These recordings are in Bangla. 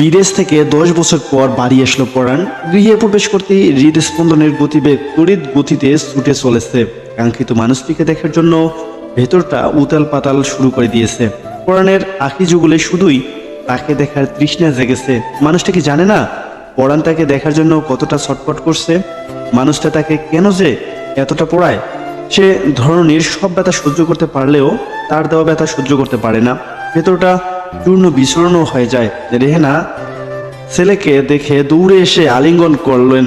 বিদেশ থেকে 10 বছর পর বাড়ি আসলো পরাণ। গৃহে প্রবেশ করতেই হৃদস্পন্দনের গতিবেগ তড়িৎ গতিতে ছুটে চলেছে। কাঙ্ক্ষিত মানুষটিকে দেখার জন্য ভেতরটা উতাল পাতাল শুরু করে দিয়েছে। পরাণের আখি যুগলে শুধুই তাকে দেখার তৃষ্ণা জেগেছে। মানুষটা কি জানে না পরাণ তাকে দেখার জন্য কতটা ছটফট করছে? মানুষটা তাকে কেন যে এতটা পড়ায়? সে ধরনীর সব ব্যথা সহ্য করতে পারলেও তার দেওয়া ব্যথা সহ্য করতে পারে না। ভেতরটা চূর্ণ বিচূর্ণ হয়ে যায়। রেহেনা ছেলেকে দেখে দৌড়ে এসে আলিঙ্গন করলেন,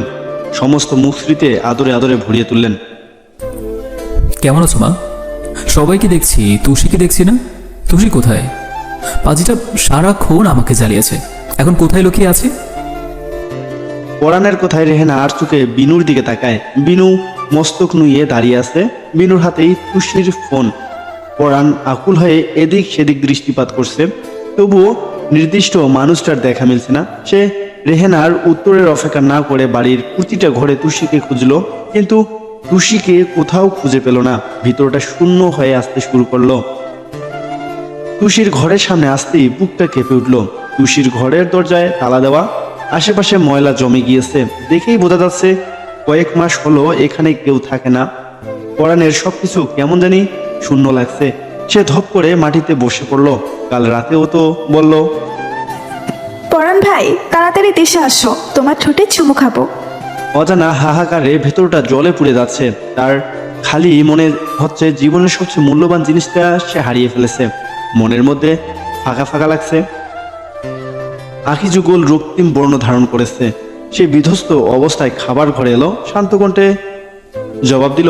সমস্ত মুখ স্মৃতিতে আদরে আদরে ভরিয়ে তুললেন। কেমন আছো মা? সবাইকে দেখছি, তুষিকে দেখছি না। তুষি কোথায়? পাজিটা সারাক্ষণ আমাকে জ্বালিয়েছে, এখন কোথায় লুকিয়ে আছে? পরাণের কথায় রেহেনা আর চোখে বিনুর দিকে তাকায়। বিনু মস্তক নুইয়ে দাঁড়িয়ে আছে, বিনুর হাতেই তুষির ফোন। পরাণ আকুল হয়ে এদিক সেদিক দৃষ্টিপাত করছে, তবুও নির্দিষ্ট মানুষটার দেখা মিলছে না। সে রেহেনার উত্তরের অপেক্ষা না করে বাড়ির প্রতিটা ঘরে তুষিকে খুঁজলো, কিন্তু তুষিকে কোথাও খুঁজে পেল না। ভিতরটা শূন্য হয়ে আসতে শুরু করলো। তুষির ঘরের সামনে আসতেই বুকটা কেঁপে উঠল। তুষির ঘরের দরজায় তালা দেওয়া, আশেপাশে ময়লা জমে গিয়েছে। দেখেই বোঝা যাচ্ছে কয়েক মাস হলো এখানে কেউ থাকে না। পরাণের সবকিছু কেমন জানি শূন্য লাগছে। সে ধপ করে মাটিতে বসে পড়লো। কাল রাতেও তো বলল, পরাণ ভাই, তাড়াতাড়ি দেশে আসো, তোমার ঠোঁটে চুমু খাবো। অজানা হাহাকারে ভেতরটা জলে পুড়ে যাচ্ছে। তার খালি মনে হচ্ছে জীবনের সবচেয়ে মূল্যবান জিনিসটা সে হারিয়ে ফেলেছে। মনের মধ্যে ফাঁকা ফাঁকা লাগছে। আখি যুগল রক্তিম বর্ণ ধারণ করেছে। সে বিধ্বস্ত অবস্থায় খাবার ঘরে এলো, শান্ত কণ্ঠে জবাব দিল,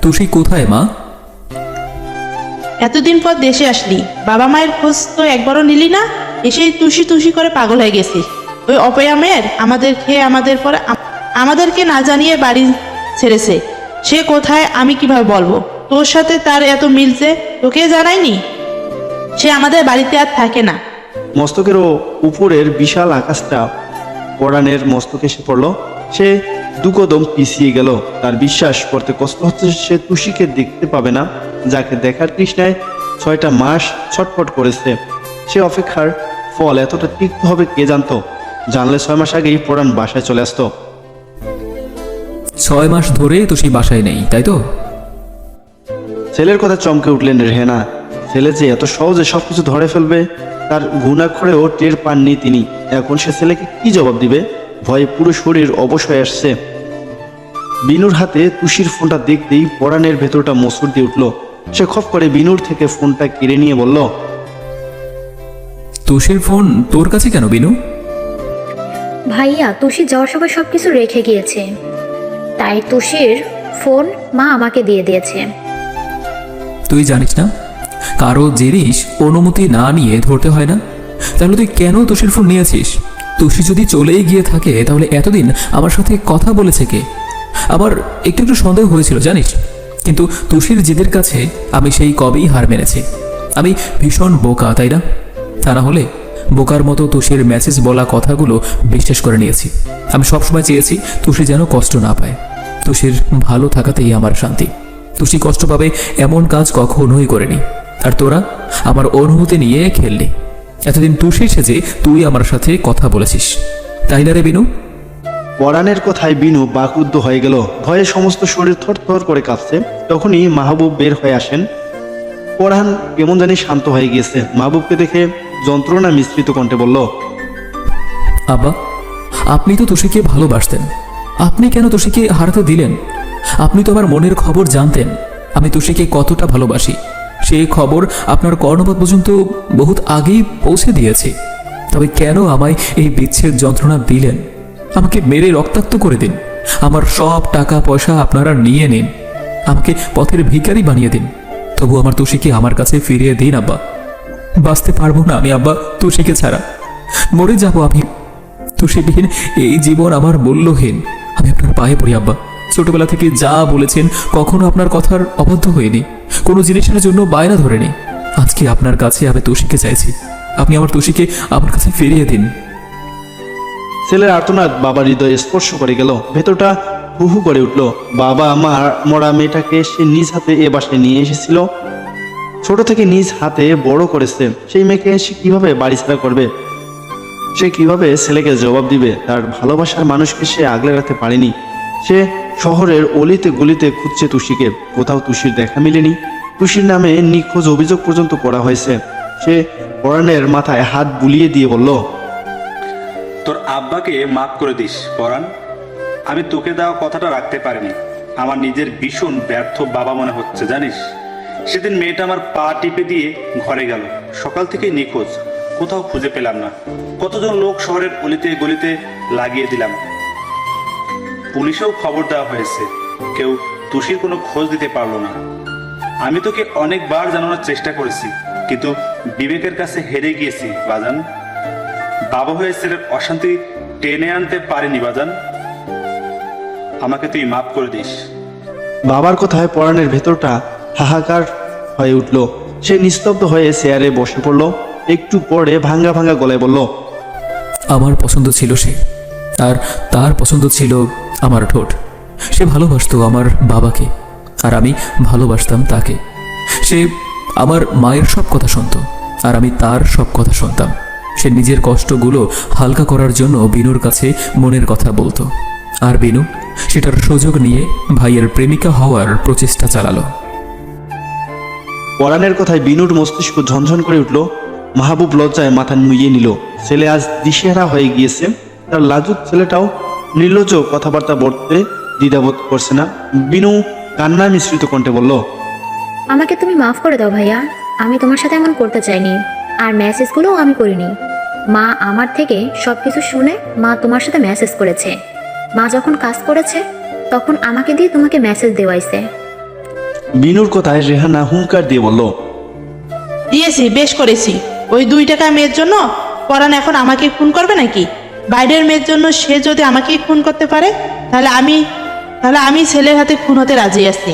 তুষি কোথায় মা? এতদিন পর দেশে আসলি, বাবা মায়ের খোঁজ তো একবারও নিলি না। এসেই তুষি তুষি করে পাগল হয়ে গেছিস। ওই অপয়া মেয়ের আমাদের খেয়ে আমাদের পরে আমাদেরকে না জানিয়ে বাড়ি ছেড়েছে। সে কোথায় আমি কিভাবে বলবো? তোর সাথে তার এত মিলছে, তোকে জানাইনি? সে আমাদের বাড়িতে আর থাকে না। মস্তকেরও উপরের বিশাল আকাশটা পরাণের মস্তকে এসে পড়ল। সে দুকদম পিছিয়ে গেল। তার বিশ্বাস করতে কষ্ট হচ্ছে সে তুষিকে দেখতে পাবে না, যাকে দেখার তৃষ্ণায় 6টা মাস ছটফট করেছে। সে অপেক্ষার ফল এতটা তিক্ত হবে কে জানতো? জানলে 6 মাস আগেই পরাণ বাসায় চলে আসতো। 6 মাস ধরে তুষি বাসায় নেই, তাই তো? ছেলের কথা চমকে উঠলেন রেহেনা। ছেলে যে এত সহজে সবকিছু ধরে ফেলবে তার ঘুণাক্ষরেও টের পাননি তিনি। এখন সে ছেলেকে কি জবাব দিবে? ভয়ে পুরো শরীর অবশ হয়ে আসছে। বিনুর হাতে তুষির ফোনটা দেখতেই পরাণের ভেতরটা মসুর দিয়ে উঠল। সে খপ করে বিনুর থেকে ফোনটা কেড়ে নিয়ে বলল, তুষির ফোন তোর কাছে কেন বিনু? ভাইয়া, তুষি যাওয়ার সময় সবকিছু রেখে গিয়েছে, তাই তুষির ফোন মা আমাকে দিয়ে দিয়েছে। তুই জানিস না কারো জিনিস অনুমতি না নিয়ে ধরতে হয় না? তাহলে তুই কেন তুষির ফোন নিয়েছিস? তুষি যদি চলেই গিয়ে থাকে তাহলে এতদিন আমার সাথে কথা বলেছে কে? আবার একটু একটু সন্দেহ হয়েছিল জানিস, কিন্তু তুষির জেদের কাছে আমি সেই কবেই হার মেনেছি। আমি ভীষণ বোকা, তাই না? তা না হলে বোকার মতো তুষির মেসেজ বলা কথাগুলো বিশ্বাস করে নিয়েছি। আমি সবসময় চেয়েছি তুষি যেন কষ্ট না পায়। তুষির ভালো থাকাতেই আমার শান্তি। তুষি কষ্ট পাবে এমন কাজ কখনোই করেনি। আর তোরা আমার অনুভূতি নিয়ে খেললি। এতদিন তুষি সেজে তুই আমার সাথে কথা বলেছিস, তাই না রে বিনু? পরাণের কথায় বিনু বাকরুদ্ধ হয়ে গেল। ভয়ে সমস্ত শরীর থরথর করে কাঁপছে। তখনই মাহবুব বের হয়ে আসেন। পরাণ কেমন জানি শান্ত হয়ে গিয়েছে। মাহবুবকে দেখে যন্ত্রণা মিশ্রিত কণ্ঠে বলল, আব্বা, আপনি তো তুষিকে ভালোবাসতেন, আপনি কেন তুষিকে হারাতে দিলেন? আপনি তো আমার মনের খবর জানতেন, আমি তুষিকে কতটা ভালোবাসি। সেই খবর আপনার কর্ণপাত পর্যন্ত বহুত আগেই পৌঁছে দিয়েছি। তবে কেন আমায় এই বিচ্ছেদ যন্ত্রণা দিলেন? আমাকে মেরে রক্তাক্ত করে দিন, আমার সব টাকা পয়সা আপনারা নিয়ে নিন, আমাকে পথের ভিখারি বানিয়ে দিন, তবু আমার তুষিকে আমার কাছে ফিরিয়ে দিন আব্বা। বাঁচতে পারবো না আমি আব্বা তুষিকে ছাড়া, মরে যাব আমি। তুষিবিহীন এই জীবন আমার মূল্যহীন। আমি আপনার পায়ে পড়ি আব্বা। ছোটবেলা থেকে যা বলেছেন কখনো আপনার কথার অবাধ্য হয়নি, কোনো জিনিসের জন্য বায়না ধরেনি। আজকে আপনার কাছে আমি তুষিকে চাইছি, আপনি আমার তুষিকে আমার কাছে ফিরিয়ে দিন। ছেলের আর্তনাদ বাবার হৃদয়ে স্পর্শ করে গেল। ভেতরটা হু হু করে উঠল। বাবা আমার মরা মেয়েটাকে সে নিজ হাতে এ বাসায় নিয়ে এসেছিল। ছোট থেকে নিজ হাতে বড় করেছে, সেই মেয়েকে সে কিভাবে বাড়ি ছাড়া করবে? সে কিভাবে ছেলেকে জবাব দিবে? তার ভালোবাসার মানুষকে সে আগলে রাখতে পারেনি। সে শহরের অলিতে গলিতে খুঁজছে তুষিকে, কোথাও তুষির দেখা মিলেনি। তুষির নামে নিখোঁজ অভিযোগ পর্যন্ত করা হয়েছে। সে পরাণের মাথায় হাত বুলিয়ে দিয়ে বলল, তোর আব্বাকে মাফ করে দিস পরাণ। আমি তোকে দেওয়া কথাটা রাখতে পারিনি। আমার নিজের ভীষণ ব্যর্থ বাবা মনে হচ্ছে জানিস। সেদিন মেয়েটা আমার পা টিপে দিয়ে ঘরে গেল, সকাল থেকে নিখোঁজ, কোথাও খুঁজে পেলাম না। কতজন লোক শহরের অলিতে গলিতে লাগিয়ে দিলাম, পুলিশেও খবর দেওয়া হয়েছে, কেউ তুষির কোনো খোঁজ দিতে পারলো না। আমি তোকে অনেকবার জানানোর চেষ্টা করেছি, কিন্তু বিবেকের কাছে হেরে গিয়েছি বাজান। বাবা হয়ে ছেলের অশান্তি টেনে আনতে পারিনি বাজান, আমাকে তুই মাফ করে দিস। বাবার কথায় পরাণের ভেতরটা হাহাকার হয়ে উঠল। সে নিস্তব্ধ হয়ে চেয়ারে বসে পড়ল। একটু পরে ভাঙ্গা ভাঙ্গা গলায় বলল, আমার পছন্দ ছিল সে, আর তার পছন্দ ছিল আমার ঠোঁট। সে ভালোবাসতো আমার বাবাকে, আর আমি ভালোবাসতাম তাকে। সে আমার মায়ের সব কথা শুনতো, আর আমি তার সব কথা শুনতাম। সে নিজের কষ্টগুলো হালকা করার জন্য বিনুর কাছে মনের কথা বলতো, আর বিনু সেটার সুযোগ নিয়ে ভাইয়ের প্রেমিকা হওয়ার প্রচেষ্টা চালালো। পরাণের কথায় বিনুর মস্তিষ্ক ঝনঝন করে উঠল। মাহবুব লজ্জায় মাথা নুইয়ে নিল। ছেলে আজ দিশেহারা হয়ে গিয়েছে। তার লাজুক ছেলেটাও নির্লজ্জ কথাবার্তা বলতে দ্বিধাবোধ করছে না। বিনু কান্না মিশ্রিত কণ্ঠে বলল, আমাকে তুমি মাফ করে দাও ভাইয়া, আমি তোমার সাথে এমন করতে চাইনি, আর মেসেজগুলোও আমি করিনি। মা আমার থেকে সব কিছু শুনে মা তোমার সাথে মেসেজ করেছে। মা যখন কাজ করেছে তখন আমাকে দিয়ে তোমাকে মেসেজ দেওয়াইছে। বিনুর কথায় রেহানা হুঙ্কার দিয়ে বলল, দিয়েছি, বেশ করেছি। ওই 2 টাকা মেয়ের জন্য পরাণ এখন আমাকে খুন করবে নাকি? বাইরের মেয়ের জন্য সে যদি আমাকে খুন করতে পারে, তাহলে আমি ছেলের হাতে খুন হতে রাজি আছি।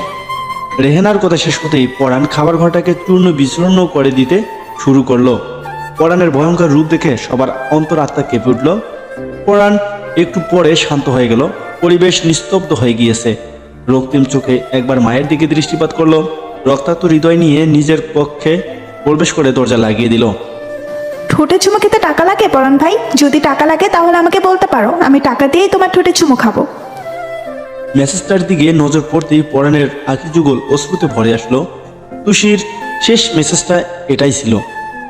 রেহানার কথা শেষ হতেই পরাণ খাবার ঘরটাকে চূর্ণ বিচূর্ণ করে দিতে শুরু করলো। পরাণের ভয়ঙ্কর রূপ দেখে সবার অন্তরাত্মা কেঁপে উঠল। পরাণ একটু পরে শান্ত হয়ে গেল। পরিবেশ নিস্তব্ধ হয়ে গিয়েছে। রক্তিম চোখে একবার মায়ের দিকে দৃষ্টিপাত করলো। রক্তাক্ত হৃদয় নিয়ে নিজের পক্ষে প্রবেশ করে দরজা লাগিয়ে দিল। ঠোঁটে চুমু খেতে টাকা লাগে পরাণ ভাই? যদি টাকা লাগে তাহলে আমাকে বলতে পারো, আমি টাকা দিয়েই তোমার ঠোঁটে চুমু খাবো। মেসেজটার দিকে নজর পড়তেই পরাণের আঁখি যুগল অশ্রুতে ভরে আসলো। তুষির শেষ মেসেজটা এটাই ছিল।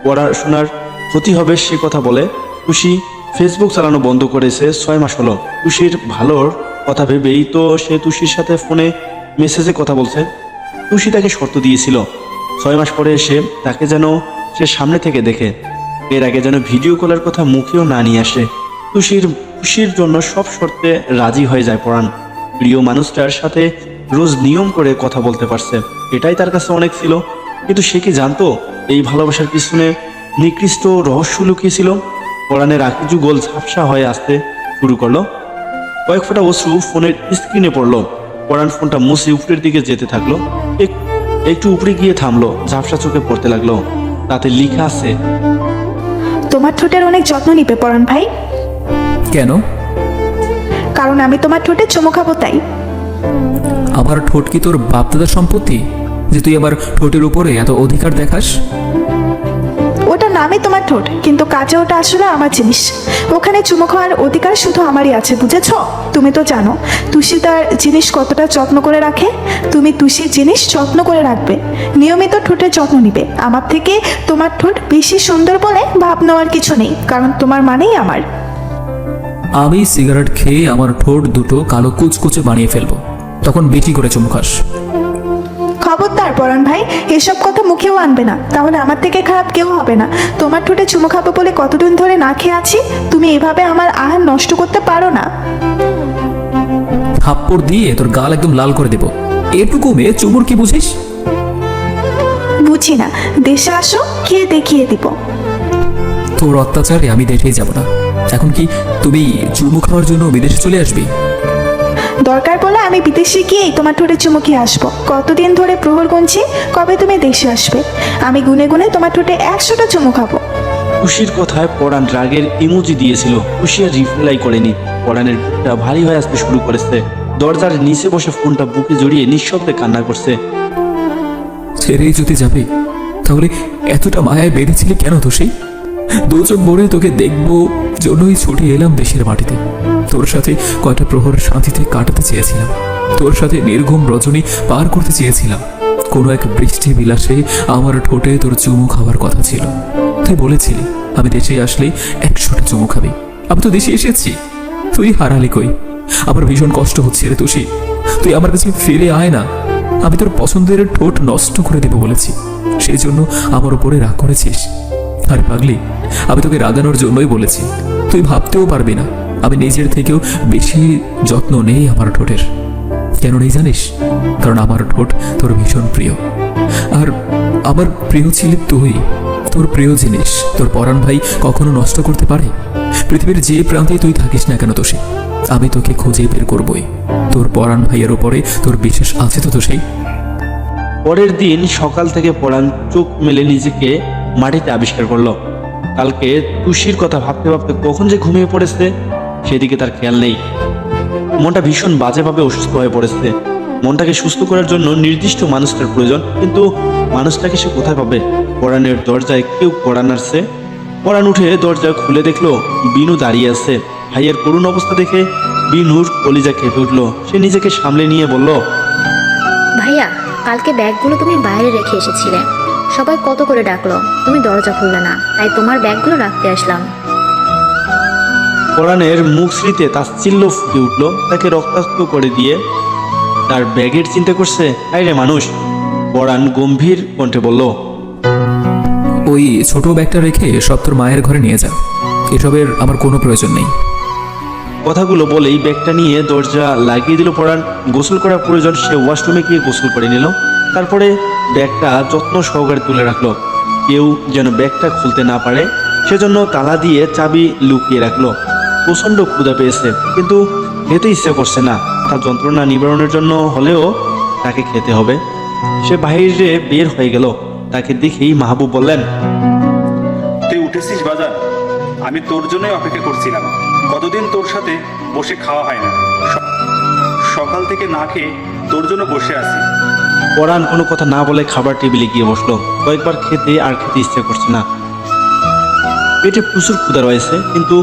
পড়াশোনার ক্ষতি হবে সে কথা বলে তুষি ফেসবুক চালানো বন্ধ করেছে 6 মাস হলো। তুষির ভালোর কথা ভেবেই তো সে তুষির সাথে ফোনে মেসেজে কথা বলছে। তুষি তাকে শর্ত দিয়েছিল 6 মাস পরে এসে তাকে যেন সে সামনে থেকে দেখে, এর আগে যেন ভিডিও কলের কথা মুখেও না নিয়ে আসে। তুষির খুশির জন্য সব শর্তে রাজি হয়ে যায় পরাণ। প্রিয় মানুষটার সাথে রোজ নিয়ম করে কথা বলতে পারছে, এটাই তার কাছে অনেক ছিল। কিন্তু সে কি জানতো এই ভালোবাসার পিছনে নিকৃষ্ট রহস্য লুকিয়েছিল? পরাণের আঁখি যুগল ঝাপসা হয়ে আসতে শুরু করলো। কয়েক ফোঁটা অশ্রু ফোনের স্ক্রিনে পড়লো। পরাণ ফোনটা মুছে উপরের দিকে যেতে থাকলো। একটু উপরে গিয়ে থামলো। ঝাপসা চোখে পড়তে লাগলো। তাতে লেখা আছে, তোমার ঠোঁটের অনেক যত্ন নিবে পরাণ ভাই। কেন? কারণ আমি তোমার ঠোঁটে চুমু খাবো তাই। আমার ঠোঁট কি তোর বাপদাদার সম্পত্তি যে তুই আমার ঠোঁটের উপরে এত অধিকার দেখাস? ওটা নামে তোমার ঠোঁট, কিন্তু কাজে ওটা আসলে আমার জিনিস। ওখানে চুমু খাওয়ার অধিকার শুধু আমারই আছে, বুঝেছ? তুমি তো জানো তুষি তার জিনিস কতটা যত্ন করে রাখে। তুমি তুষির জিনিস যত্ন করে রাখবে, নিয়মিত ঠোঁটের যত্ন নিবে। আমার থেকে তোমার ঠোঁট বেশি সুন্দর বলে ভাব নেওয়ার কিছু নেই, কারণ তোমার মানেই আমার। আমি সিগারেট খেয়ে আমার ঠোঁট দুটো কালো কুচকুচে বানিয়ে ফেলবো, তখন বেশি করে চুমু খাস। খবরদার পরাণ ভাই, এসব কথা মুখেও আনবে না, তাহলে আমার থেকে খারাপ কেউ হবে না। তোমার ঠোঁটে চুমু খাবো বলে কতদিন ধরে না খেয়ে আছি। তুমি এভাবে আমার আহার নষ্ট করতে পারো না। থাপ্পড় দিয়ে তোর গাল একদম লাল করে দেব। এটুকু মেয়ে চুমুর কি বুঝিস? বুঝি না, দেশে আসো, খেয়ে দেখিয়ে দিব। তোর অত্যাচারে আমি দেশেই যাব না। এখন কি তুমি চুমু খাওয়ার জন্য বিদেশে চলে আসবি? দরকার পড়লে আমি বিদেশে গিয়েই তোমার ঠোঁটে চুমু খেয়ে আসবো। কতদিন ধরে প্রহর গুনছি কবে তুমি দেশে আসবে। আমি গুনে গুনে তোমার ঠোঁটে 100টা চুমু খাবো। খুশির কথায় পরাণ রাগের ইমোজি দিয়েছিল। খুশি আর রিপ্লাই করেনি। পরাণের বুকটা ভারী হয়ে আসতে শুরু করেছে। দরজার নিচে বসে ফোনটা বুকে জড়িয়ে নিঃশব্দে কান্না করছে। ছেড়েই যদি যাবে তাহলে এতটা মায়ায় বেঁধেছিলি কেন তোষী? দু চোখ ভরে তোকে দেখবো জন্যই ছুটে এলাম দেশের মাটিতে। তোর সাথে কয়টা প্রহর শান্তিতে কাটাতে চেয়েছিলাম, তোর সাথে নির্ঘুম রজনী পার করতে চেয়েছিলাম। কোনো এক বৃষ্টি বিলাসে আমার ঠোঁটে তোর চুমু খাওয়ার কথা ছিল। তুই বলেছিলি আমি দেশে আসলে 100টা চুমু খাবি। আমি তো দেশে এসেছি, তুই হারালি কই? আমার ভীষণ কষ্ট হচ্ছে রে তোষী, তুই আমার কাছে ফিরে আয় না। আমি তোর পছন্দের ঠোঁট নষ্ট করে দেবো বলেছি, সেই জন্য আমার উপরে রাগ করেছিস? আরে পাগলি, আমি তোকে রাগানোর জন্যই বলেছি। তুই ভাবতেও পারবি না আমি নিজের থেকেও বেশি যত্ন নেই আমার ঠোঁটের। কেন নেই জানিস? কারণ আমার ঠোঁট তোর ভীষণ প্রিয়, আর আমার প্রিয় ছিলি তুই। তোর প্রিয় জিনিস তোর পরাণ ভাই কখনো নষ্ট করতে পারে? পৃথিবীর যে প্রান্তে তুই থাকিস না কেন তোষী, আমি তোকে খুঁজে বের করবই। তোর পরাণ ভাইয়ের উপরে তোর বিশ্বাস আছে তো তোষী? পরের দিন সকাল থেকে পরাণ চোখ মেলে নিজেকে মাটিতে আবিষ্কার করলো। কালকে তুষির কথা ভাবতে ভাবতে কখন যে ঘুমিয়ে পড়েছে সেদিকে তার খেয়াল নেই। মনটা ভীষণ বাজেভাবে অসুস্থ হয়ে পড়েছে। মনটাকে সুস্থ করার জন্য নির্দিষ্ট মানুষটার প্রয়োজন, কিন্তু মানুষটাকে সে কোথায় পাবে? পরাণের দরজায় কেউ কড়া নাড়ছে। পরাণ উঠে দরজা খুলে দেখলো বিনু দাঁড়িয়ে আছে। ভাইয়ের করুণ অবস্থা দেখে বিনুর কলিজা কেঁপে উঠলো। সে নিজেকে সামলে নিয়ে বলল, ভাইয়া, কালকে ব্যাগগুলো তুমি বাইরে রেখে এসেছিলে, সবাই কত করে ডাকলো, তুমি দরজা খুললে না, তাই তোমার ব্যাগগুলো রাখতে আসলাম। পরাণের মুখ স্মৃতিতে তাচ্ছিল্য ফুটে উঠলো। তাকে রক্তাক্ত করে দিয়ে তার ব্যাগের চিন্তা করছে? আরে মানুষ। পরাণ গম্ভীর কণ্ঠে বলল, ওই ছোট ব্যাগটা রেখে সব তোর মায়ের ঘরে নিয়ে যা, এসবের আমার কোনো প্রয়োজন নেই। কথাগুলো বলেই ব্যাগটা নিয়ে দরজা লাগিয়ে দিল পরাণ। গোসল করার প্রয়োজন, সে ওয়াশরুমে গিয়ে গোসল করে নিল। তারপরে ব্যাগটা যত্ন সহকারে তুলে রাখলো, কেউ যেন ব্যাগটা খুলতে না পারে সেজন্য তালা দিয়ে চাবি লুকিয়ে রাখলো। প্রচণ্ড ক্ষুধা পেয়েছে, কিন্তু খেতে ইচ্ছে করছে না। তার যন্ত্রণা নিবারণের জন্য হলেও তাকে খেতে হবে। সে বাইরে বের হয়ে গেল। তাকে দেখেই মাহবুব বললেন, তুই উঠেছিস বাজার? আমি তোর জন্যই অপেক্ষা করছিলাম। কতদিন তোর সাথে বসে খাওয়া হয় না, সকাল থেকে না খেয়ে তোর জন্য বসে আছি। পরাণ কোনো কথা না বলে খাবার টেবিলে গিয়ে বসলো। কয়েকবার খেতে আর খেতে ইচ্ছে করছে না। পেটে প্রচুর ক্ষুধা রয়েছে, কিন্তু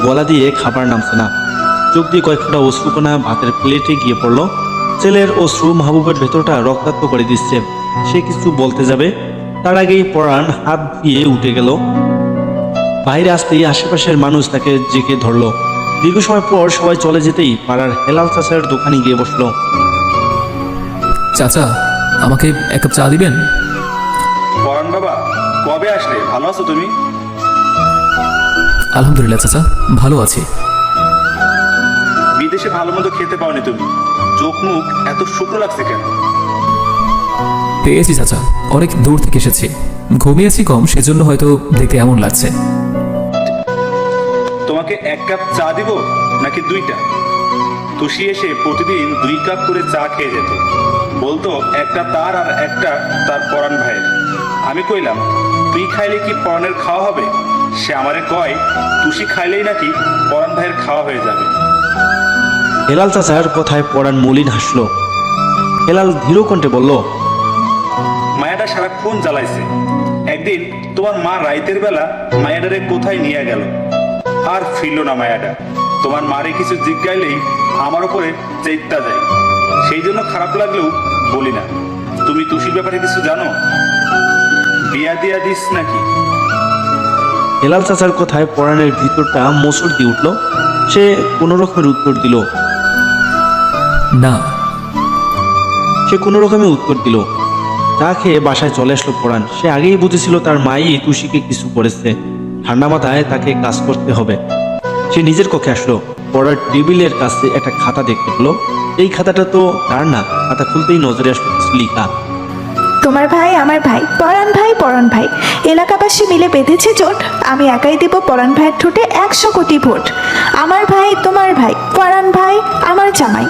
গলা দিয়ে খাবার নামছে না। চোখ দিয়ে কয়েক ফোঁটা অশ্রুকণা ভাতের প্লেটে গিয়ে পড়লো। ছেলের অশ্রু মাহবুবের ভেতরটা রক্তাক্ত করে দিচ্ছে। সে কিছু বলতে যাবে, তার আগেই পরাণ হাত দিয়ে উঠে গেল। বাইরে আসতেই আশেপাশের মানুষ তাকে জেকে ধরলো। দীর্ঘ সময় পর সবাই চলে যেতেই পাড়ার হেলাল চাচার দোকানে গিয়ে বসলো। চাচা, আমাকে এক কাপ চা দিবেন? পরাণ বাবা, কবে আসলে? ভালো আছো তুমি? আলহামদুলিল্লাহ চাচা, ভালো আছি। বিদেশে ভালো মতো খেতে পাওনি তুমি, চোখ মুখ এত শুকনো লাগছে কেন? পেয়েছি চাচা, অনেক দূর থেকে এসেছি, ঘুমিয়েছি কম, সেজন্য হয়তো দেখতে এমন লাগছে। তোমাকে 1 কাপ চা দিব নাকি 2টা? তুষি এসে প্রতিদিন 2 কাপ করে চা খেয়ে যেত, বলতো একটা তার আর একটা তার পরাণ ভাইয়ের। আমি কইলাম তুই খাইলে কি পরাণের খাওয়া হবে? সে আমারে কয় তুষি খাইলেই নাকি পরাণ ভাইয়ের খাওয়া হয়ে যাবে। হেলাল চাচার কথায় পরাণ মলিন হাসলো। হেলাল ধীর কণ্ঠে বলল, মায়াটা সারাক্ষণ জ্বালাইছে। একদিন তোমার মা রাইতের বেলা মায়াটারে কোথায় নিয়ে গেল, আর ফিরল না মায়াটা। তোমার মারে কিছু জিজ্ঞাইলেই আমার উপরে চেইত্তা যায়, সেই জন্য খারাপ লাগলেও বলি না। তুমি তুষির ব্যাপারে কিছু জানো? বিয়া দিয়া দিস নাকি? হেলাল চাচার কথায় পরাণের ভিতরটা মোচড় দিয়ে উঠল। সে কোনো রকমের উত্তর দিল। না। সে কোনো রকমে উত্তর দিল। চা খেয়ে বাসায় চলে আসলো পরাণ। সে আগেই বুঝেছিল তার মাই তুষিকে কিছু করেছে। ঠান্ডা মাথায় তাকে কাজ করতে হবে। সে নিজের কক্ষে আসলো। পড়ার টেবিলের কাছে একটা খাতা দেখতে পেল। এই খাতাটা তো তার না। খাতা খুলতেই নজরে আসলো কিছু লেখা। তোমার ভাই আমার ভাই, পরাণ ভাই, এলাকাবাসী মিলে বেঁধেছে জোট। আমি একাই দেব পরাণ ভাইয়ের ঠোঁটে 100 কোটি ভোট। আমার ভাই তোমার ভাই, পরাণ ভাই আমার জামাই।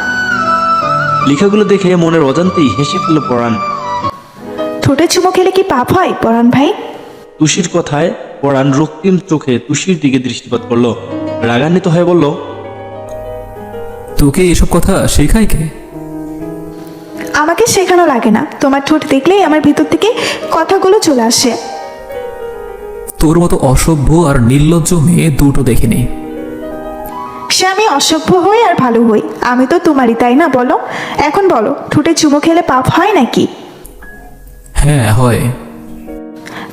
লেখাগুলো দেখে মনের অজান্তেই হেসে ফেলল পরাণ। ঠোঁটে চুমো খেলে কি পাপ হয় পরাণ ভাই? তুষির কথায় পরাণ রক্তিম চোখে তুষির দিকে দৃষ্টিপাত করলো। রাগান্বিত হয়ে বলল, তোকে এসব কথা শেখায় কে? আমার আমাকে শেখানো লাগে না, তোমার ঠোঁট দেখলেই আমার ভিতর থেকে কথাগুলো চলে আসে। তোর মতো অসভ্য আর নির্লজ্জ মেয়ে দুটো দেখিনি। সে আমি অসভ্য হই আর ভালো হই, আমি তো তোমারই, তাই না? বলো, এখন বলো, ঠোঁটে চুমো খেলে পাপ হয় নাকি? হ্যাঁ হয়।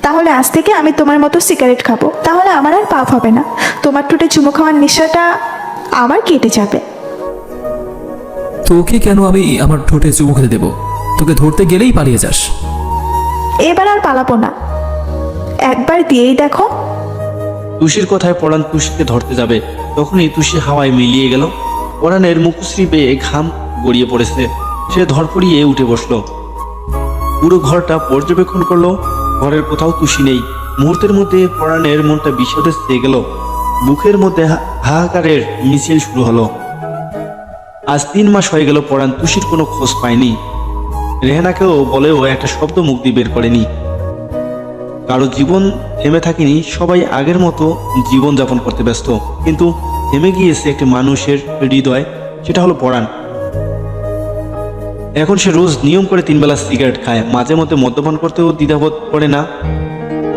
তাহলে আজ থেকে আমি তোমার মতো সিগারেট খাবো, তাহলে আমার আর পাপ হবে না। তোমার ঠোঁটে চুমো খাওয়ার নেশাটা আমার কেটে যাবে। তোকে কেন আমি আমার ঠোঁটে চুমু খেতে দেবো? তোকে ধরতে গেলেই পালিয়ে যাস। এবার আর পালাবো না, একবার দিয়েই দেখো। তুষির কথায় পরাণ তুষিকে ধরতে যাবে, তখনই তুষি হাওয়ায় মিলিয়ে গেল। পরাণের মুখশ্রী বেয়ে ঘাম গড়িয়ে পড়েছে। সে ধরপড়িয়ে উঠে বসলো, পুরো ঘরটা পর্যবেক্ষণ করলো। ঘরের কোথাও তুষি নেই। মুহূর্তের মধ্যে পরাণের মনটা বিষাদে ছেয়ে গেল। বুকের মধ্যে হাহাকারের মিছিল শুরু হলো। আজ 3 মাস হয়ে গেল পরাণ তুষির কোনো খোঁজ পায়নি। রেহানাকেও বলেও একটা শব্দ মুখ দিয়ে বের করেনি। কারো জীবন থেমে থাকেনি, সবাই আগের মতো জীবন যাপন করতে ব্যস্ত। কিন্তু থেমে গিয়েছে একটি মানুষের হৃদয়, সেটা হলো পরাণ। এখন সে রোজ নিয়ম করে 3 বেলা সিগারেট খায়, মাঝে মধ্যে মদ্যপান করতেও দ্বিধাবোধ করে না।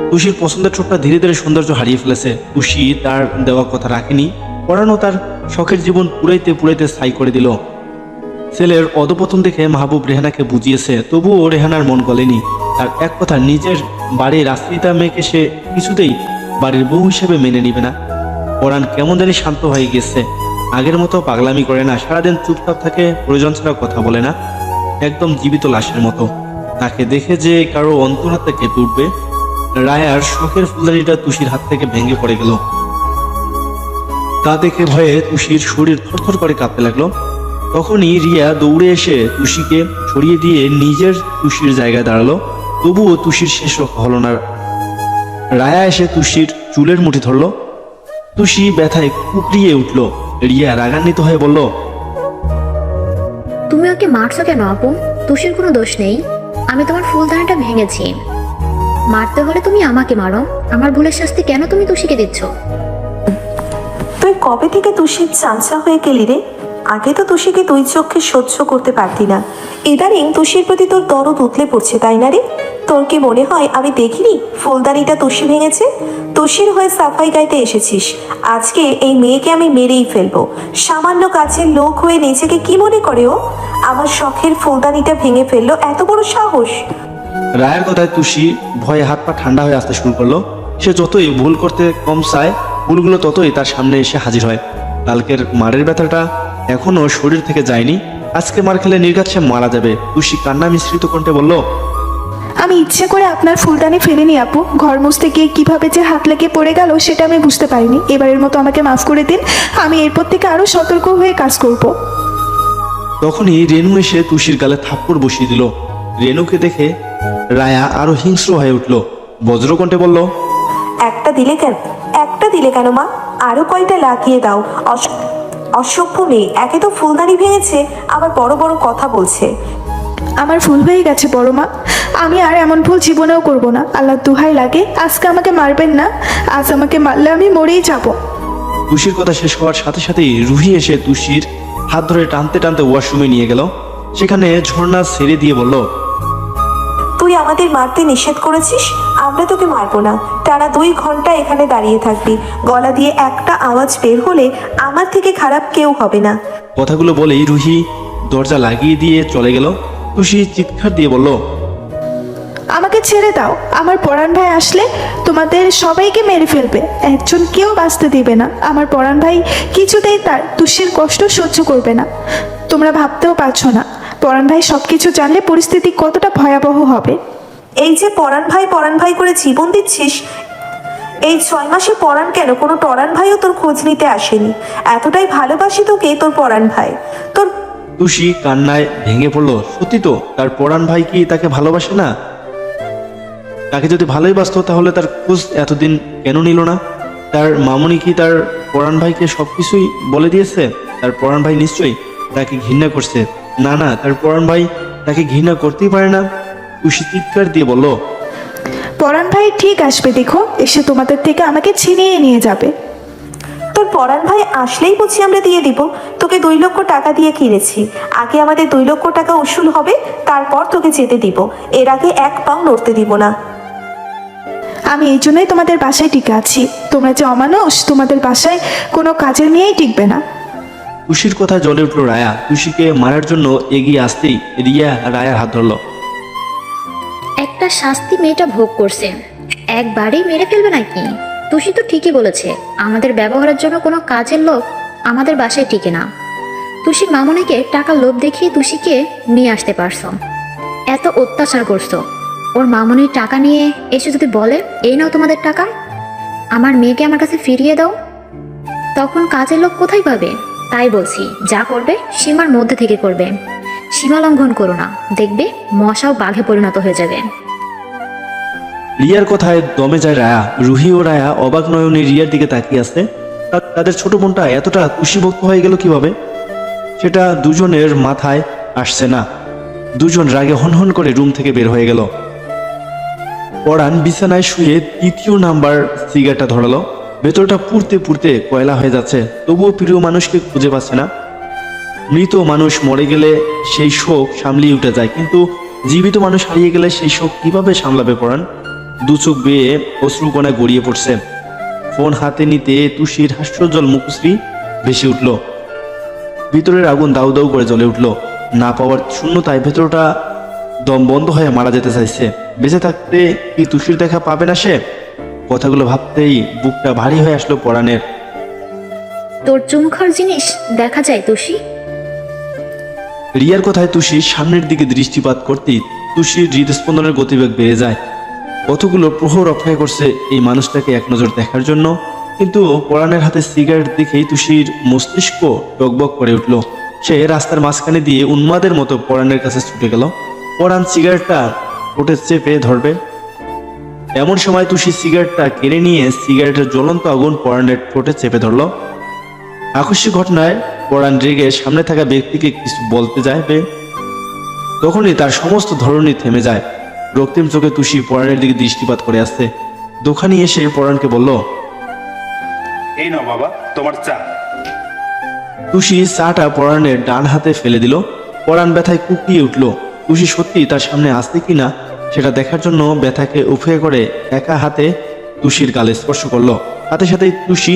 তুষির পছন্দের ঠোঁটটা ধীরে ধীরে সৌন্দর্য হারিয়ে ফেলেছে। তুষি তার দেওয়া কথা রাখেনি। পরাণও তার শখের জীবন পুরাইতে পুরাইতে ছাই করে দিল। ছেলের অধপতন দেখে মাহবুব রেহানাকে বুঝিয়েছে, তবুও রেহানার মন গলেনি। তার এক কথা, নিজের বাড়ির আশ্রিতা মেয়েকে সে কিছুতেই বাড়ির বউ হিসেবে মেনে নিবে না। পরাণ কেমন জানি শান্ত হয়ে গেছে, আগের মতো পাগলামি করে না, সারাদিন চুপচাপ থাকে, প্রয়োজন ছাড়া কথা বলে না, একদম জীবিত লাশের মতো। তাকে দেখে যে কারো অন্তরাত্মা কেঁপে উঠবে। রায়ার শখের ফুলদানিটা তুষির হাত থেকে ভেঙে পড়ে গেল। তা দেখে ভয়ে তুষির শরীর থরথর করে কাঁপতে লাগলো। তখনই রিয়া দৌড়ে এসে তুষিকে সরিয়ে দিয়ে নিজের তুষির জায়গায় দাঁড়ালো। তবুও তুষির শেষ রক্ষা হলো না। রায়া এসে তুষির চুলের মুঠি ধরলো। তুষি ব্যথায় কুকড়িয়ে উঠল। রিয়া রাগান্বিত হয়ে বলল, তুমি ওকে মারছো কেন আপু? তুষির কোনো দোষ নেই, আমি তোমার ফুলদানিটা ভেঙেছি। মারতে হলে তুমি আমাকে মারো, আমার ভুলের শাস্তি কেন তুমি তুষিকে দিচ্ছ? তুই কবে থেকে তুষির চাঞ্চা হয়ে গেলি রে? আগে তো তুষিকে দুই চোখে সহ্য করতে পারতি না, ইদানিং তুষির প্রতি তোর দরদ উতলে পড়ছে, তাই না রে? তোর কি মনে হয় আমি দেখিনি ফুলদানিটা তুষি ভেঙেছে? তুষির হয়ে সাফাই গাইতে এসেছিস, আজকে এই মেয়েকে আমি মেরেই ফেলবো। সামান্য কাছের লোক হয়ে নিজেকে কি মনে করে ও? আমার শখের ফুলদানিটা ভেঙে ফেললো, এত বড় সাহস! রায়ের কথায় তুষি ভয়ে হাত পা ঠান্ডা হয়ে আসতে শুরু করলো। সে যতই ভুল করতে কম চায়, ভুলগুলো ততই তার সামনে এসে হাজির হয়। কালকের মারের ব্যথাটা এখনো শরীর থেকে যায়নি। আজকে মার খেলে নির্ঘাত সে মারা যাবে। তুষি কান্না মিশ্রিত কণ্ঠে বলল, আমি ইচ্ছে করে আপনার ফুলদানি ফেলিনি আপু, ঘর মুছতে গিয়ে কিভাবে যে হাত লেগে পড়ে গেল সেটা আমি বুঝতে পারিনি। এবারের মতো আমাকে মাফ করে দিন, আমি এরপর থেকে আরো সতর্ক হয়ে কাজ করব। তখনই রেনু এসে তুষির গালে থাপ্পড় বসিয়ে দিল। রেনুকে দেখে রায়া আরো হিংস্র হয়ে উঠল। বজ্রকণ্ঠে বলল, একটা দিলে কেন? একটা দিলে কেন মা? আরো কয়টা লাগিয়ে দাও। অসভ্য মেয়ে, একে তো ফুলদানি ভেঙেছে, আবার বড় বড় কথা বলছে। আমার ভুল হয়ে গেছে বড় মা, আমি আর এমন ভুল জীবনেও করব না। আল্লাহ দুহাই লাগে, আজকে আমাকে মারবেন না, আজ আমাকে মারলে আমি মরেই যাব। তুষির কথা শেষ হওয়ার সাথে সাথেই রুহি এসে তুষির হাত ধরে টানতে টানতে ওয়াশরুমে নিয়ে গেল। সেখানে ঝর্ণা ছেড়ে দিয়ে বলল, তুই আমাদের মারতে নিষেধ করেছিস, আমরা তোকে মারবো না। টানা 2 ঘন্টা এখানে দাঁড়িয়ে থাকবি, গলা দিয়ে একটা আওয়াজ বের হলে আমার থেকে খারাপ কেউ হবে না। কথাগুলো বলেই রুহি দরজা লাগিয়ে দিয়ে চলে গেল। তুষি চিৎকার দিয়ে বলল, আমাকে ছেড়ে দাও, আমার পরাণ ভাই আসলে তোমাদের সবাইকে মেরে ফেলবে, একজন কেউ বাঁচতে দিবে না। আমার পরাণ ভাই কিছুতেই তার তুষির কষ্ট সহ্য করবে না। তোমরা ভাবতেও পারছো না পরাণ ভাই সবকিছু জানলে পরিস্থিতি কতটা ভয়াবহ হবে। এই যে পরাণ ভাই করে জীবন দিচ্ছিস, এই 6 মাসে পরাণ কেন কোনো পরাণ ভাইও তোর খোঁজ নিতে আসেনি। এতটাই ভালোবাসি তোকে তোর পরাণ ভাই। তোর তুষি কান্নায় ভেঙে পড়ল। সত্যি তো, তার পরাণ ভাই কি তাকে ভালোবাসে না? তাকে যদি ভালোই বাসতো তাহলে তার খোঁজ এতদিন কেন নিল না? তার মামুনি কি তার পরাণ ভাইকে সবকিছুই বলে দিয়েছে? তার পরাণ ভাই নিশ্চয়ই তাকে ঘৃণা করছে। না না, তার পরাণ ভাই তাকে ঘৃণা করতেই পারে না। তুষি চিৎকার দিয়ে বলল, পরাণ ভাই ঠিক আসবে, দেখো, এসে তোমাদের থেকে আমাকে ছিনিয়ে নিয়ে যাবে। তোর পরাণ ভাই আসলেই বুঝি আমরা দিয়ে দিব? তোকে 2 লক্ষ টাকা দিয়ে কিনেছি। আগে আমাদের 2 লক্ষ টাকা উসুল হবে, তারপর তোকে যেতে দিব। এর আগে 1 পাও নড়তে দিব না। আমি এই জন্যই তোমাদের বাসায় টিকে আছি। তোমরা যে অমানুষ, তোমাদের বাসায় কোনো কাজের মেয়েই টিকবে না। তুষির কথা জ্বলে উঠল রায়া। তুষিকে মারার জন্য এগিয়ে আসতেই রিয়া রায়ার হাত ধরল। একটা শাস্তি মেয়েটা ভোগ করছে, একবারেই মেরে ফেলবে নাকি? তুষি তো ঠিকই বলেছে, আমাদের ব্যবহারের জন্য কোনো কাজের লোক আমাদের বাসায় টিকে না। তুষি মামনিকে টাকার লোভ দেখিয়ে তুষিকে নিয়ে আসতে পারছো, এত অত্যাচার করছো। ওর মামনির টাকা নিয়ে এসে যদি বলে এই নাও তোমাদের টাকা, আমার মেয়েকে আমার কাছে ফিরিয়ে দাও, তখন কাজের লোক কোথায় পাবে? তাই বলছি, যা করবে সীমার মধ্যে থেকে করবে, সীমা লঙ্ঘন করো না, দেখবে মশাও বাঘে পরিণত হয়ে যাবে। রিয়ার কথায় দমে যায় রায়া। রুহি ও রায়া অবাক নয়নে রিয়ার দিকে তাকিয়ে আছে। তাদের ছোট বোনটা এতটা তুষিভক্ত হয়ে গেল কিভাবে, সেটা দুজনের মাথায় আসছে না। দুজন রাগে হনহন করে রুম থেকে বের হয়ে গেল। পরাণ বিছানায় শুয়ে 3য় নাম্বার সিগারেটটা ধরালো। ভেতরটা পুড়তে পুড়তে কয়লা হয়ে যাচ্ছে, তবুও প্রিয় মানুষকে খুঁজে পাচ্ছে না। মৃত মানুষ মরে গেলে সেই শোক সামলিয়ে উঠে যায়, কিন্তু জীবিত মানুষ হারিয়ে গেলে সেই শোক কিভাবে সামলাবে পরাণ? দু চোখ বেয়ে অশ্রুকণা গড়িয়ে পড়ছে। ফোন হাতে নিতে তুষির হাস্যজ্জ্বল মুখশ্রী ভেসে উঠল। ভিতরের আগুন দাউ দাউ করে জ্বলে উঠল। না পাওয়ার শূন্যতায় ভেতরটা দম বন্ধ হয়ে মারা যেতে চাইছে। বেঁচে থাকতে কি তুষির দেখা পাবে না সে? কথাগুলো ভাবতেই বুকটা ভারী হয়ে আসলো পরাণের। তোর চুমুখার জিনিস দেখা যায় তুষি? রিয়ার কথায় তুষি সামনের দিকে দৃষ্টিপাত করতেই তুষির হৃদস্পন্দনের গতিবেগ বেড়ে যায়। কতগুলো প্রহর অপেক্ষা করছে এই মানুষটাকে এক নজর দেখার জন্য, কিন্তু পরাণের হাতে সিগারেট দেখেই তুষির মস্তিষ্ক টকবক করে উঠল। সে রাস্তার মাঝখানে দিয়ে উন্মাদের মতো পরাণের কাছে ছুটে গেল। পরাণ সিগারেটটা ঠোঁটে চেপে ধরবে, এমন সময় তুষি সিগারেটটা কেড়ে নিয়ে সিগারেটের জ্বলন্ত আগুন পরাণের ঠোঁটে চেপে ধরল। আকস্মিক ঘটনায় পরাণ রেগে সামনে থাকা ব্যক্তিকে কিছু বলতে যাবে, তখনই তার সমস্ত ধরনই থেমে যায়। রক্তিম চোখে তুষি পরাণের দিকে দৃষ্টিপাত করে আসছে। দোকানি এসে পরাণকে বলল, এই নাও বাবা তোমার চা। তুষি চাটা পরাণের ডান হাতে ফেলে দিল। পরাণ ব্যথায় কুকড়িয়ে উঠল। তুষি সত্যি তার সামনে আসছে কিনা সেটা দেখার জন্য ব্যথাকে উফে করে একা হাতে তুষির গালে স্পর্শ করলো। সাথে সাথেই তুষি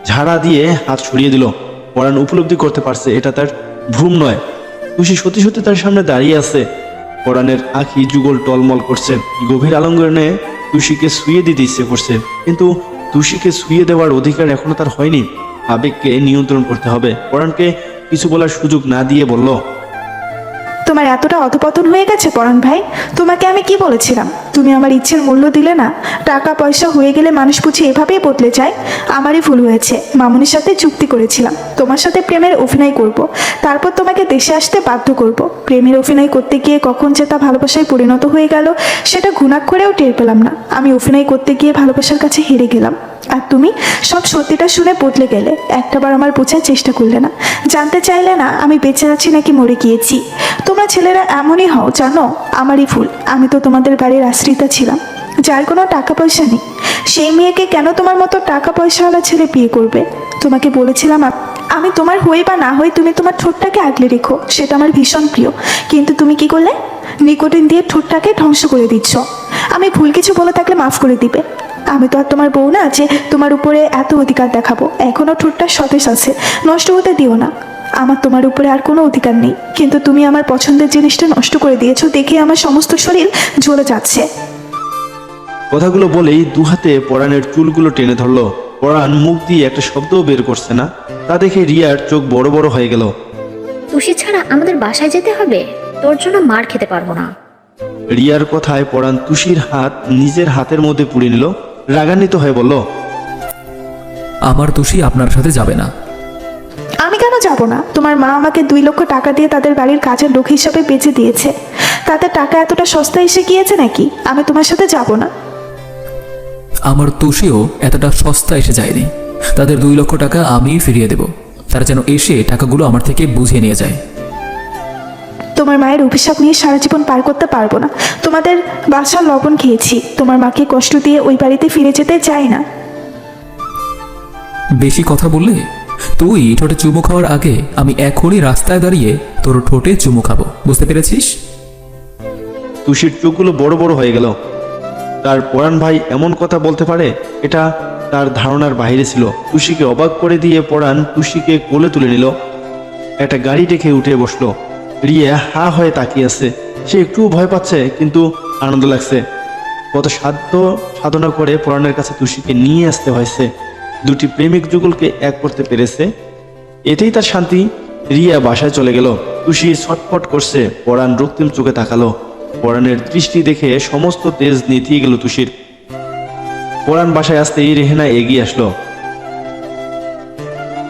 ঝাড়া দিয়ে হাত সরিয়ে দিল। পরাণ উপলব্ধি করতে পারছে এটা তার ভ্রম নয়, তুষি সত্যি সত্যি তার সামনে দাঁড়িয়ে আছে। পরাণের আঁখি যুগল টলমল করছে। গভীর আলঙ্গনে তুষিকে শুয়ে দিতে ইচ্ছে করছে, কিন্তু তুষিকে শুয়ে দেওয়ার অধিকার এখনো তার হয়নি। আবেগকে নিয়ন্ত্রণ করতে হবে। পরাণকে কিছু বলার সুযোগ না দিয়ে বলল, তোমার এতটা অধপতন হয়ে গেছে পরাণ ভাই? তোমাকে আমি কি বলেছিলাম? তুমি আমার ইচ্ছের মূল্য দিলে না। টাকা পয়সা হয়ে গেলে মানুষ বুঝি এভাবেই বদলে যায়। আমারই ভুল হয়েছে। মামুনির সাথে চুক্তি করেছিলাম তোমার সাথে প্রেমের অভিনয় করব, তারপর তোমাকে দেশে আসতে বাধ্য করব। প্রেমের অভিনয় করতে গিয়ে কখন যে তা ভালোবাসায় পরিণত হয়ে গেল সেটা ঘুণাক্ষরেও টের পেলাম না। আমি অভিনয় করতে গিয়ে ভালোবাসার কাছে হেরে গেলাম, আর তুমি সব সত্যিটা শুনে বদলে গেলে। একটাবার আমার বোঝার চেষ্টা করলে না, জানতে চাইলে না আমি বেঁচে আছি নাকি মরে গিয়েছি। তোমরা ছেলেরা এমনই হও জানো। আমারই ভুল। আমি তো তোমাদের বাড়ির আশ্রিতা ছিলাম, যার কোনো টাকা পয়সা নেই। সেই মেয়েকে কেন তোমার মতো টাকা পয়সাওয়ালা ছেলে বিয়ে করবে? তোমাকে বলেছিলাম আমি তোমার হই বা না হই তুমি তোমার ঠোঁটটাকে আগলে রেখো, সেটা আমার ভীষণ প্রিয়। কিন্তু তুমি কি করলে? নিকোটিন দিয়ে ঠোঁটটাকে ধ্বংস করে দিচ্ছ। আমি ভুল কিছু বলে থাকলে মাফ করে দিবে। আমি তো আর তোমার বউ না যে তোমার উপরে এত অধিকার দেখাবো। এখনো ঠোঁটটা সতেজ আছে, নষ্ট হতে দিও না। আমার তোমার উপরে আর কোনো অধিকার নেই, কিন্তু তুমি আমার পছন্দের জিনিসটা নষ্ট করে দিয়েছো দেখে আমার সমস্ত শরীর জ্বলে যাচ্ছে। কথাগুলো বলেই দু হাতে পরাণের চুলগুলো টেনে ধরলো। পরাণ মুখ দিয়ে একটা শব্দও বের করছে না। তা দেখে রিয়ার চোখ বড় বড় হয়ে গেল। তুষি ছাড়া আমাদের বাসায় যেতে হবে, তোর জন্য মার খেতে পারবো না। রিয়ার কথায় পরাণ তুষির হাত নিজের হাতের মধ্যে পুড়ে নিল। রাগান্বিত হয়ে বলল, আমার তুষি আপনার সাথে যাবে না। আমি কেন যাব না? তোমার মা আমাকে 2 লক্ষ টাকা দিয়ে তাদের বাড়ির কাজের লোক হিসাবে বেচে দিয়েছে। তাদের টাকা এতটা সস্তা এসে গিয়েছে নাকি? আমি তোমার সাথে যাব না। আমার তুষিও এতটা সস্তা এসে যায়নি। তাদের 2 লক্ষ টাকা আমিই ফিরিয়ে দেব। তারা যেন এসে টাকাগুলো আমার থেকে বুঝিয়ে নিয়ে যায়। তোমার মায়ের অভিশাপ নিয়ে সারা জীবন পার করতে পারবো না। তোমাদের বাসার লবণ খেয়েছি। তোমার মাকে কষ্ট দিয়ে ওই বাড়িতে ফিরে যেতে চাই না। বেশি কথা বললে তুই ঠোঁটে চুমু খাওয়ার আগে আমি এখনই রাস্তায় দাঁড়িয়ে তোর ঠোঁটে চুমু খাবো, বুঝতে পেরেছিস? তুষির চোখগুলো বড় বড় হয়ে গেল। তার পরাণ ভাই এমন কথা বলতে পারে, এটা তার ধারণার বাইরে ছিল। তুষিকে অবাক করে দিয়ে পরাণ তুষিকে কোলে তুলে নিল। একটা গাড়ি ডেকে উঠে বসলো। রিয়া হা হয়ে তাকিয়ে আছে। সে একটু ভয় পাচ্ছে, কিন্তু আনন্দ লাগছে। কত সাধনা করে পরাণের কাছে তুষিকে নিয়ে আসতে হয়েছে। দুটি প্রেমিক যুগলকে এক করতে পেরেছে, এতেই তার শান্তি। রিয়া বাসায় চলে গেল। তুষি ছটফট করছে। পরাণ রক্তিম চোখে তাকালো। পরাণের দৃষ্টি দেখে সমস্ত তেজ নিতিয়ে গেল তুষির। পরাণ বাসায় আসতেই রেহেনা এগিয়ে আসলো।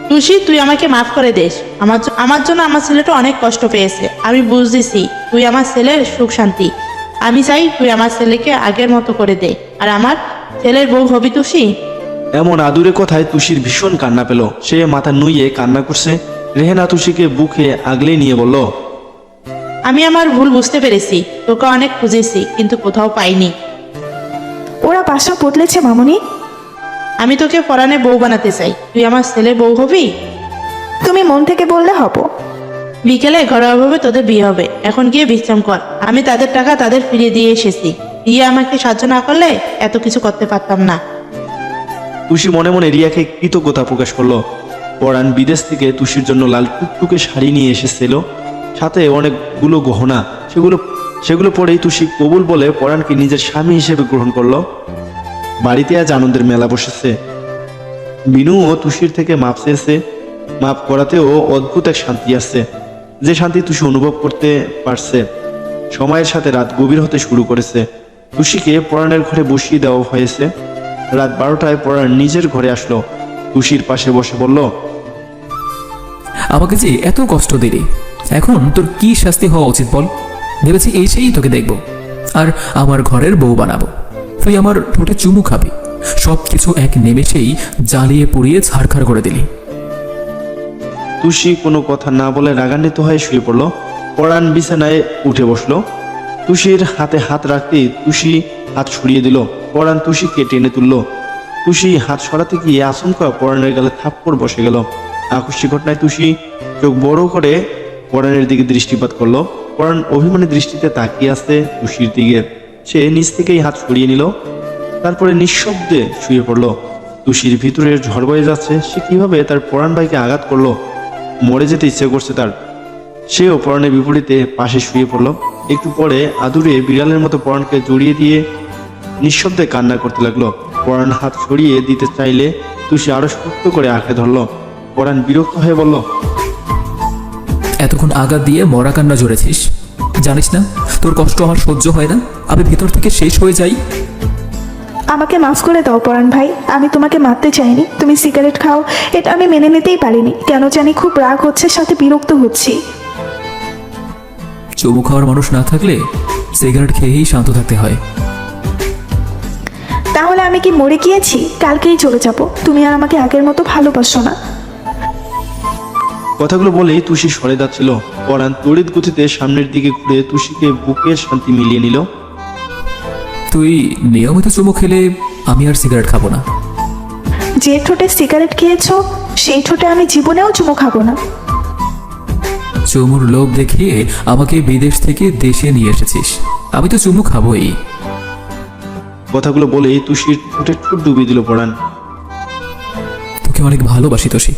তুষি, তুই আমাকে মাফ করে দিস। আমার জন্য আমার ছেলেটা অনেক কষ্ট পেয়েছে। আমি বুঝতেছি তুই আমার ছেলের সুখ শান্তি। আমি চাই তুই আমার ছেলেকে আগের মতো করে দে, আর আমার ছেলের বউ হবি তুষি। এমন আদুরে কথায় তুষির ভীষণ কান্না পেল। সে মাথা নুইয়ে কান্না করছে। রেহেনা তুষিকে বুকে আগলে নিয়ে বলল, আমি আমার ভুল বুঝতে পেরেছি। তোকে অনেক খুঁজেছি, কিন্তু কোথাও পাইনি। ওরা বাসা বদলেছে মামুনি। আমি তোকে পরাণে বউ বানাতে চাই। তুই আমার ছেলের বউ হবি। তুমি মন থেকে বললে হব। বিকেলে ঘরোয়াভাবে তোদের বিয়ে হবে। এখন গিয়ে বিশ্রাম কর। আমি তাদের টাকা তাদের ফিরিয়ে দিয়ে এসেছি। দিয়ে আমাকে সাহায্য না করলে এত কিছু করতে পারতাম না। তুষি মনে মনে রিয়াকে কৃতজ্ঞতা প্রকাশ করলো। পরাণ বিদেশ থেকে তুষির জন্য লাল টুকটুকে শাড়ি নিয়ে এসেছিল, সাথে অনেকগুলো গহনা। সেগুলো পরেই তুষি কবুল বলে পরাণকে নিজের স্বামী হিসেবে গ্রহণ করলো। বাড়িতে আজ আনন্দের মেলা বসেছে। বিনু ও তুষির থেকে মাপ চেয়েছে। মাপ করাতেও অদ্ভুত এক শান্তি আসছে, যে শান্তি তুষি অনুভব করতে পারছে। সময়ের সাথে রাত গভীর হতে শুরু করেছে। তুষিকে পরাণের ঘরে বসিয়ে দেওয়া হয়েছে। রাত 12টায় পরাণ নিজের ঘরে আসলো। তুষির পাশে বসে বলল, আমাকে যে এত কষ্ট দিলি, এখন তোর কি শাস্তি হওয়া উচিত বল? ভেবেছি এসেই তোকে দেখব আর আমার ঘরের বউ বানাবো। তুই আমার ঠোঁটে চুমু খাবি, সবকিছু এক নিমেষেই জ্বালিয়ে পুড়িয়ে ছাড়খাড় করে দিলি। তুষি কোনো কথা না বলে রাগান্বিত হয়ে শুয়ে পড়ল। পরাণ বিছানায় উঠে বসলো। তুষির হাতে হাত রাখতেই তুষি হাত সরিয়ে দিল। পরাণ তুষিকে টেনে তুলল। তুষি হাত সরাতে গিয়ে আচমকা পরাণের গালে থাপ্পড় বসে গেল। আকস্মিক ঘটনায় তুষি চোখ বড় করে পরাণের দিকে দৃষ্টিপাত করলো। পরাণ অভিমানী দৃষ্টিতে তাকিয়ে আছে তুষির দিকে। সে নিজ থেকেই হাত সরিয়ে নিল, তারপরে নিঃশব্দে শুয়ে পড়ল। তুষির ভিতরের ঝড় বয়ে যাচ্ছে। সে কিভাবে তার পরাণ ভাইকে আঘাত করলো? মরে যেতে ইচ্ছে করছে তার। সেও পরাণের বিপরীতে পাশে শুয়ে পড়ল। একটু পরে আদুরে বিড়ালের মতো পরাণকে জড়িয়ে দিয়ে নিঃশব্দে কান্না করতে লাগলো। পরাণ হাত সরিয়ে দিতে চাইলে তুষি আরো শক্ত করে আঁকড়ে ধরলো। পরাণ বিরক্ত হয়ে বলল, এতক্ষণ আঘাত দিয়ে মরা কান্না জড়েছিস, জানিস না তোর কষ্ট আমার সহ্য হয় না? আমি ভিতর থেকে শেষ হয়ে যাই। আমাকে মাফ করে দাও পরাণ ভাই। আমি তোমাকে মারতে চাইনি। তুমি সিগারেট খাও, এটা আমি মেনে নিতেই পারিনি। কেন জানি খুব রাগ হচ্ছে, সাথে বিরক্ত হচ্ছি। চুমু খাওয়ার মানুষ না থাকলে সিগারেট খেয়েই শান্ত থাকতে হয়। তাহলে আমি কি মরে গিয়েছি? কালকেই চলে যাব। তুমি আর আমাকে আগের মতো ভালোবাসো না। কথাগুলো বলেই তুষি সরে যাচ্ছিল। পরাণ তড়িৎ গতিতে সামনের দিকে ঘুরে তুষিকে বুকের শান্তি মিলিয়ে নিল। তুই নিয়মিত চুমু খেলে আমি আর সিগারেট খাবো না। যে ঠোঁটে সিগারেট খেয়েছো, সেই ঠোঁটে আমি জীবনেও চুমো খাবো না। চুমুর লোভ দেখিয়ে আমাকে বিদেশ থেকে দেশে নিয়ে এসেছিস, আমি তো চুমু খাবোই। কথাগুলো বলেই তুষির ঠোঁটে ঠোঁট ডুবিয়ে দিল পরাণ। তোকে অনেক ভালোবাসি তোষি।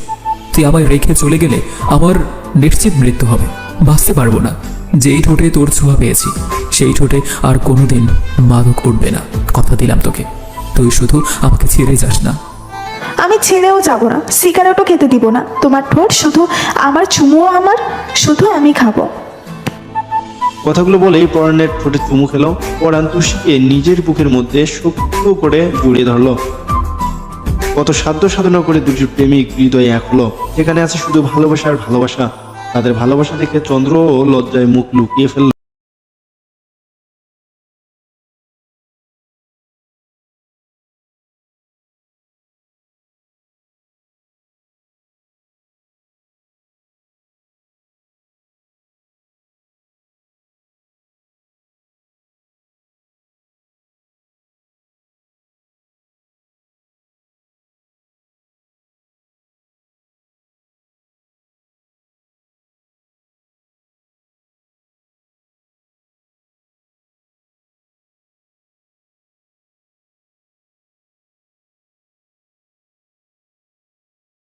তুই আমায় রেখে চলে গেলে আমার নিশ্চিত মৃত্যু হবে, বাঁচতে পারবো না। যেই ঠোঁটে তোর ছোঁয়া পেয়েছি, সেই ঠোঁটে আর কোনোদিন মাদক উঠবে না, কথা দিলাম তোকে। তুই শুধু আমাকে ছেড়ে যাস না। আমি ছেড়েও যাব না, সিগারেটও খেতে দিব না। তোমার ঠোঁট শুধু আমার, চুমুও আমার, শুধু আমি খাবো। কথাগুলো বলেই পরাণের ঠোঁটে চুমু খেলো। পরাণ তুষিকে নিজের বুকের মধ্যে শক্ত করে জড়িয়ে ধরলো। কত সাধ্য সাধনা করে দুটি প্রেমিক হৃদয়ে এক হলো। সেখানে আছে শুধু ভালোবাসা আর ভালোবাসা। তাদের ভালোবাসা দেখে চন্দ্র ও লজ্জায় মুখ লুকিয়ে ফেলল।